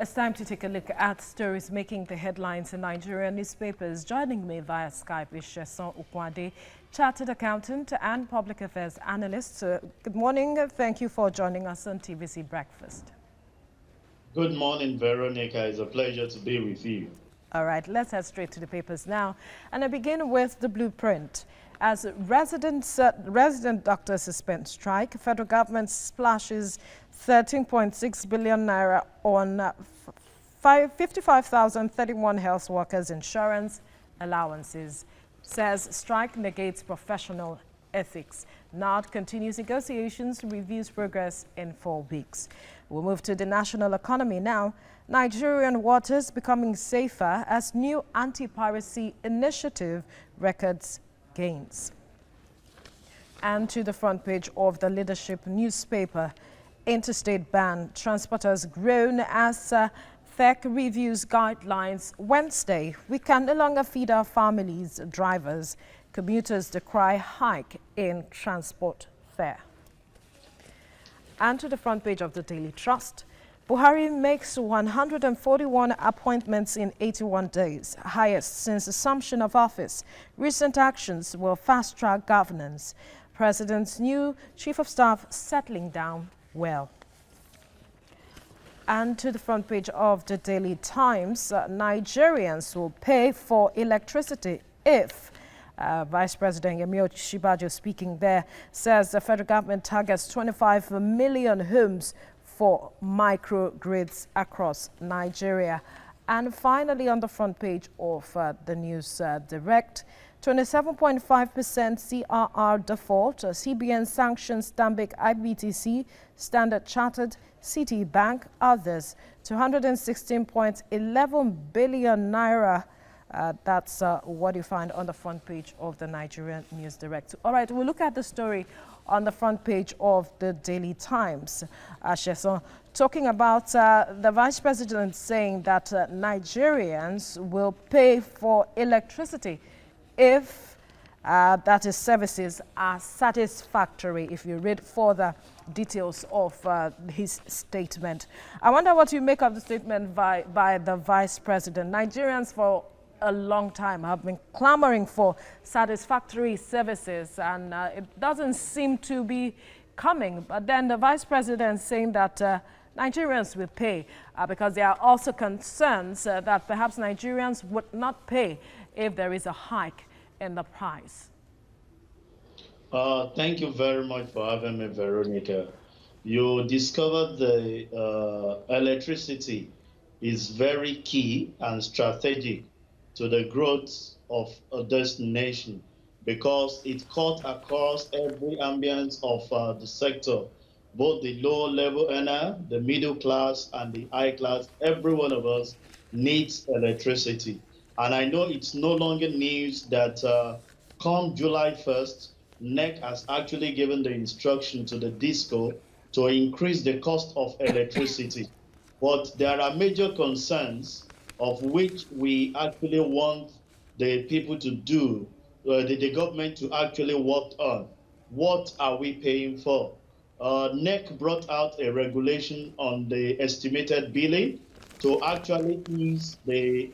It's time to take a look at stories making the headlines in Nigerian newspapers. Joining me via Skype is Sheson Ukwade, chartered accountant and public affairs analyst. Good morning. Thank you for joining us on TVC Breakfast. Good morning, Veronica. It's a pleasure to be with you. All right, let's head straight to the papers now. And I begin with the blueprint. As resident doctors suspend strike, federal government splashes 13.6 billion naira on 55,031 health workers' insurance allowances. Says strike negates professional ethics. NARD continues negotiations, reviews progress in 4 weeks. We'll move to the national economy now. Nigerian waters becoming safer as new anti-piracy initiative records gains. And to the front page of the leadership newspaper, interstate ban, transporters groan as FEC reviews guidelines Wednesday. We can no longer feed our families, drivers. Commuters decry hike in transport fare. And to the front page of the Daily Trust, Buhari makes 141 appointments in 81 days, highest since assumption of office. Recent actions will fast-track governance. President's new chief of staff settling down well. And to the front page of the Daily Times, Nigerians will pay for electricity if Vice President Yemi Osinbajo speaking there says the federal government targets 25 million homes for microgrids across Nigeria. And finally, on the front page of the News Direct, 27.5% CRR default, CBN sanctions Stanbic IBTC, Standard Chartered, Citibank, others, 216.11 billion naira. That's what you find on the front page of the Nigerian News Direct. All right, we'll look at the story on the front page of the Daily Times. Sheson, talking about the Vice President saying that Nigerians will pay for electricity if that is services are satisfactory. If you read further details of his statement. I wonder what you make of the statement by the Vice President. Nigerians for a long time have been clamoring for satisfactory services, and it doesn't seem to be coming. But then the Vice President saying that Nigerians will pay because there are also concerns that perhaps Nigerians would not pay if there is a hike in the price. Thank you very much for having me, Veronica. You discovered the electricity is very key and strategic to the growth of this nation because it cut across every ambience of the sector, both the low-level earner, the middle class, and the high class. Every one of us needs electricity. And I know it's no longer news that come July 1st, NEC has actually given the instruction to the DISCO to increase the cost of electricity. But there are major concerns of which we actually want the people to do, the government to actually work on. What are we paying for? NEC brought out a regulation on the estimated billing to actually ease the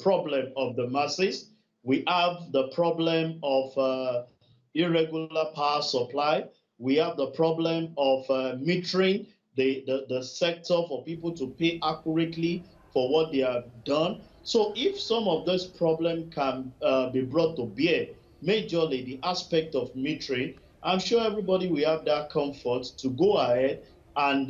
problem of the masses. We have the problem of irregular power supply. We have the problem of metering the sector for people to pay accurately for what they have done. So if some of those problems can be brought to bear, majorly the aspect of metering, I'm sure everybody will have that comfort to go ahead and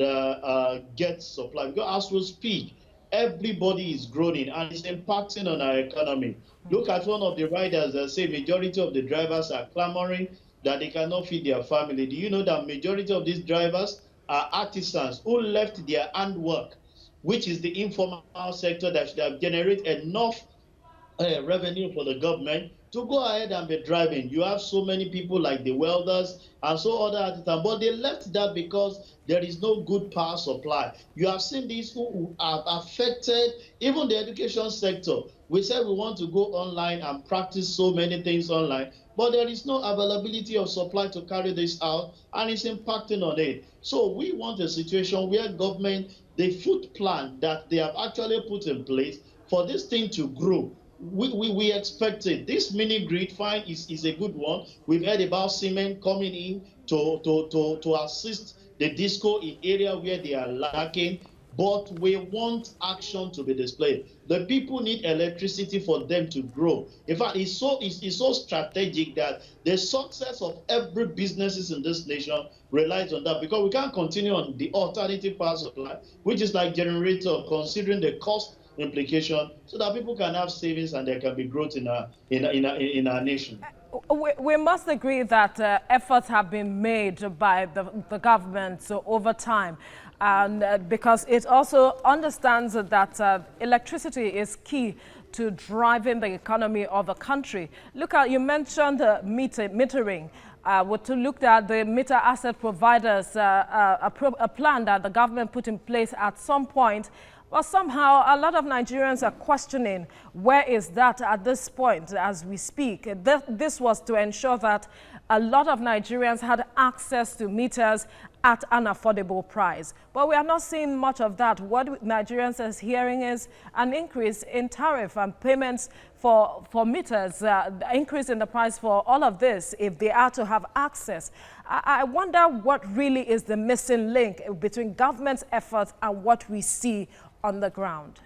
get supply. Because as we speak, everybody is groaning and it's impacting on our economy. Look at one of the riders that say majority of the drivers are clamoring that they cannot feed their family. Do you know that majority of these drivers are artisans who left their handwork, which is the informal sector that should have generated enough revenue for the government to go ahead and be driving? You have so many people like the welders and so other artisans, but they left that because there is no good power supply. You have seen these who have affected even the education sector. We said we want to go online and practice so many things online. but there is no availability of supply to carry this out, and it's impacting on it. So we want a situation where government, the food plan that they have actually put in place for this thing to grow, we expect it. This mini grid fine is a good one. We've heard about cement coming in to assist the disco in area where they are lacking, but we want action to be displayed. The people need electricity for them to grow. In fact, it's so strategic that the success of every businesses in this nation relies on that, because we can't continue on the alternative power supply, which is like generator, considering the cost implication, so that people can have savings and there can be growth in our nation. We must agree that efforts have been made by the government over time, and because it also understands that electricity is key to driving the economy of the country. Look at, you mentioned metering. To look at the meter asset providers, a plan that the government put in place at some point. Well, somehow a lot of Nigerians are questioning where is that at this point as we speak. This was to ensure that a lot of Nigerians had access to meters at an affordable price. But we are not seeing much of that. What Nigerians are hearing is an increase in tariff and payments for meters, increase in the price for all of this if they are to have access. I wonder what really is the missing link between government's efforts and what we see on the ground.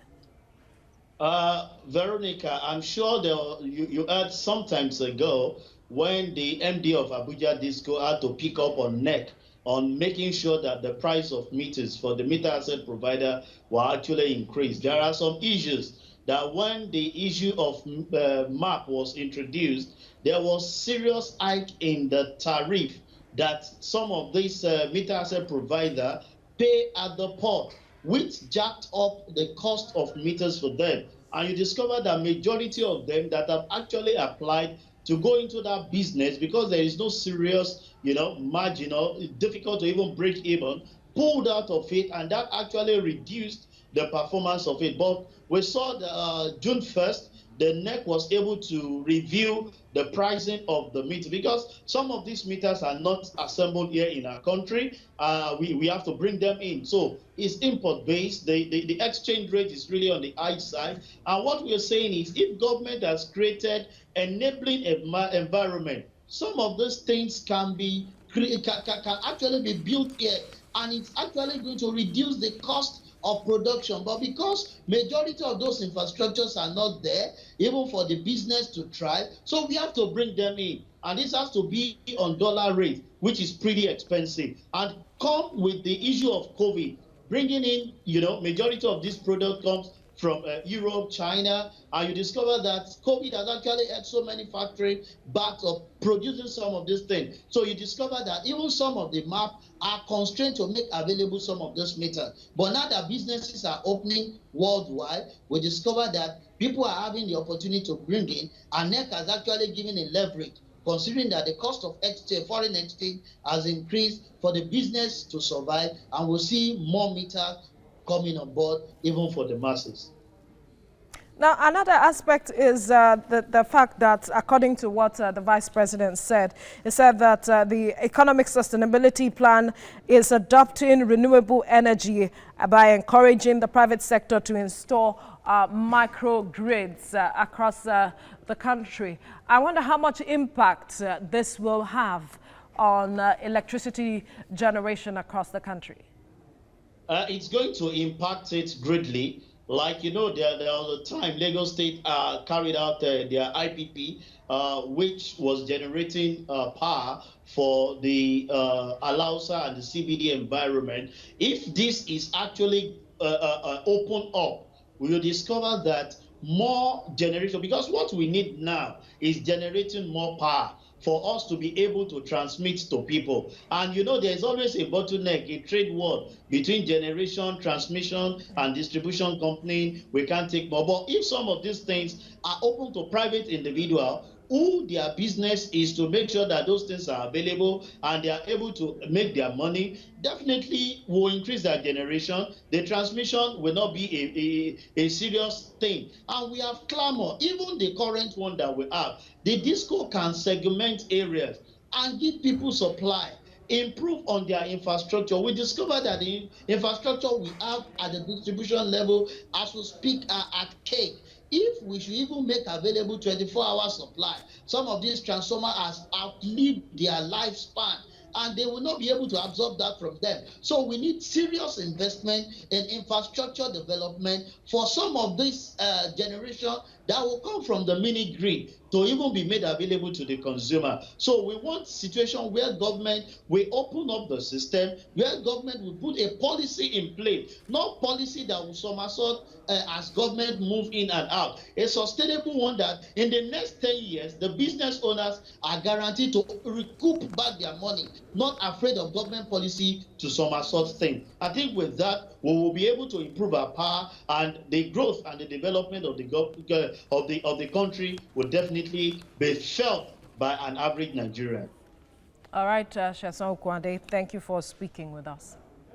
Veronica, I'm sure you heard sometimes ago when the MD of Abuja Disco had to pick up on neck on making sure that the price of meters for the meter asset provider were actually increased. There are some issues that when the issue of MAP was introduced, there was serious hike in the tariff that some of these meter asset provider pay at the port, which jacked up the cost of meters for them. And you discover that majority of them that have actually applied to go into that business, because there is no serious, marginal, difficult to even break even, pulled out of it, and that actually reduced the performance of it. But we saw June 1st, the NEC was able to review the pricing of the meter, because some of these meters are not assembled here in our country. We have to bring them in. So it's import based. The exchange rate is really on the high side. And what we are saying is, if government has created enabling environment, some of those things can actually be built here, and it's actually going to reduce the cost of production. But because majority of those infrastructures are not there, even for the business to thrive, so we have to bring them in, and this has to be on dollar rate, which is pretty expensive, and come with the issue of COVID, bringing in, majority of this product comes from Europe, China, and you discover that COVID has actually had so many factories back of producing some of these things. So you discover that even some of the MAP are constrained to make available some of those meters. But now that businesses are opening worldwide, we discover that people are having the opportunity to bring in, and NEC has actually given a leverage, considering that the cost of foreign exchange has increased for the business to survive, and we'll see more meters coming on board, even for the masses. Now, another aspect is the fact that, according to what the Vice President said, he said that the Economic Sustainability Plan is adopting renewable energy by encouraging the private sector to install microgrids across the country. I wonder how much impact this will have on electricity generation across the country. It's going to impact it greatly. Like, there was a time Lagos State carried out their IPP, which was generating power for the Alausa and the CBD environment. If this is actually opened up, we will discover that more generation, because what we need now is generating more power for us to be able to transmit to people. And there's always a bottleneck, a trade war between generation, transmission, and distribution company. We can't take more. But if some of these things are open to private individual, who their business is to make sure that those things are available and they are able to make their money, definitely will increase their generation. The transmission will not be a serious thing. And we have clamor, even the current one that we have. The disco can segment areas and give people supply, improve on their infrastructure. We discovered that the infrastructure we have at the distribution level as we speak are archaic. If we should even make available 24-hour supply, some of these transformers has outlived their lifespan and they will not be able to absorb that from them. So we need serious investment in infrastructure development for some of this generation that will come from the mini grid to even be made available to the consumer. So we want a situation where government will open up the system, where government will put a policy in place, not policy that will somersault as government move in and out. A sustainable one that in the next 10 years, the business owners are guaranteed to recoup back their money, not afraid of government policy to somersault things. I think with that, we will be able to improve our power, and the growth and the development of the country will definitely be felt by an average Nigerian. All right, Sheson Okwande, thank you for speaking with us.